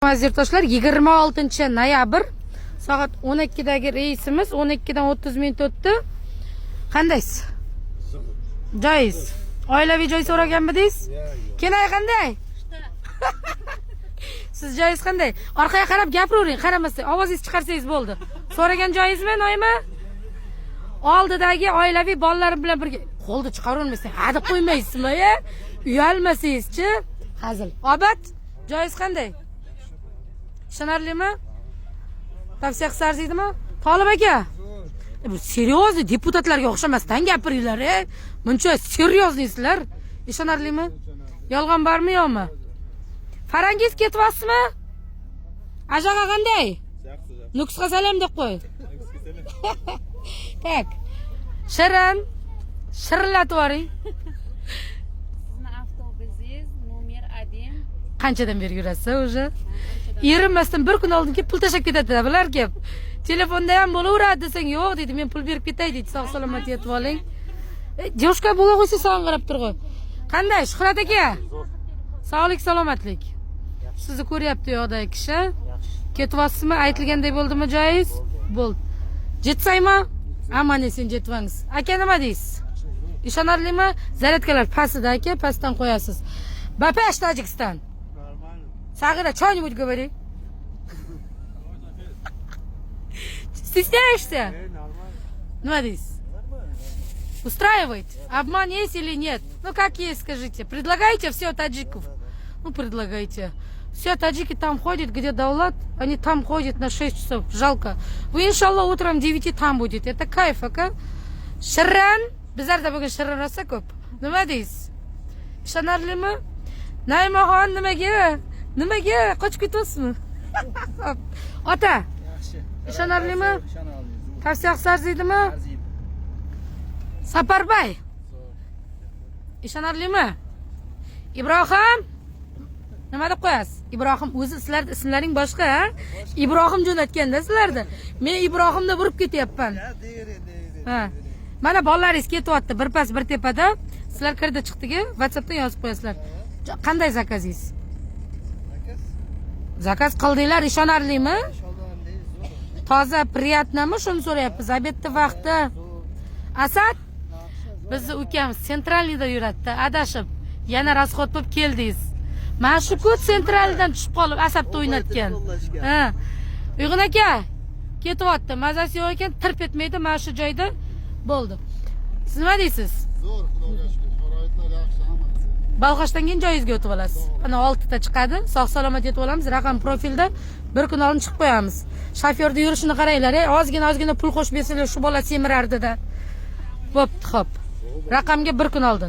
Azirtoshlar 26-noyabr soat 12dagi reysimiz 12dan 30 minut o'tdi. Qandaysiz? Joyiz. Oilaviy joy so'raganmidingiz? Kenay qanday? Siz joyiz qanday? Orqaga qarab gapiravering, qaramasdan ovozingiz chiqarsangiz bo'ldi. So'ragan joyingizmi, noymi? Oldidagi oilaviy bolalarim bilan birga qo'lda chiqaravermasdan hadib qo'ymaysizmi, uyalmasangizchi? Hazil. Obat, joyiz qanday? Ishonarlimi? Tavsiya qilsarsizmi? Tolib aka. Bu seryozni deputatlarga o'xshamasdan gapiringlar, Buncha seryoznisilar. Ishonarlimi? Yolg'on bormi yo'qmi? Farangiz ketyapsizmi? Ajaga qanday? Nuksga salam deb qo'y. Tak. Shirin. Shirillatib yuboring. Sizni avtobusingiz nomer 1. Qanchadan beri yurasiz o'zi? Erinmasdan bir kun oldin kelib pul tashab ketadilar, bular kelib. Telefonda ham bo'laveradi desang, yo'q dedi, men pul berib ketay dedi. Sog' salomat yetib oling. Jo'shqa bo'la qo'ysa sog'in qarab turg'y. Qanday, Shuhrat aka? Sog'lik, salomatlik. Sizni ko'ryapti yo'qdagi kishi. Ketyapsizmi? Aytilganday bo'ldimi joyiz? Bo'ldi. Jetsaymi? Ammo sen jetvangiz. Aka nima deysiz? Ishonarlimi? Zaryadkalar pastda aka, pastdan qo'yasiz. Bapash Tojikiston. Сагыра, что-нибудь говори. Стесняешься? Надис. Устраивает? Обман есть или нет? Ну как есть, скажите. Предлагайте все таджиков. Ну предлагайте. Все таджики там ходят, где Даулат, они там ходят на 6 часов. Жалко. Вы, иншаллах, утром 9 там будет. Это кайф, ака? Шарран. Bizlarda bugun shirin rosa ko'p. Nima deysiz? Ishonarlimi? Naymaxon nimaga qochib ketyapsizmi? Ota. Ishonarlimi? Tavsiya qilsarsizmi? Saparbay. Ishonarlimi? Ibrohim. Nima deb qo'yasiz? Ibrohim o'zi sizlarning ismlaring boshqa, Ibrohim jo'natganda sizlarda. Men Ibrohimni urib ketyapman. Ha. Mana bolalaringiz ketyapti, birpas bir tepada. Sizlar kirdi chiqdigi, WhatsAppdan yozib qo'yasizlar. Qanday zakazingiz? Zakaz qildinglar, ishonarlimi? Toza, priyatnami? Shuni so'rayapmiz. Obedni vaqti. Asad, bizni ukamiz Sentralniyda yuradi, adashib. Yana rasxod bo'lib keldingiz. Mana shu kut Sentralnidan tushib qolib asabda o'ynatgan. Ha. Uyg'un aka, ketyapti. Mazasi yo'q ekan, tirp etmaydi, mana shu joyda bo'ldi. Siz nima deysiz? Zo'r, Xudoga shukr. Sharoitlar yaxshi hammasi. Balqashdan keyin joyizga o'tib olasiz. Ana 6 ta chiqadi. Sog' salomat yetib olamiz. Raqam profilda bir kun oldin chiqib qo'yamiz. Shofyorning yurishini qaranglar, ozgina pul qo'shib bersanglar shu bola semirardi-da. Bo'pti, xo'p. Raqamga bir kun oldin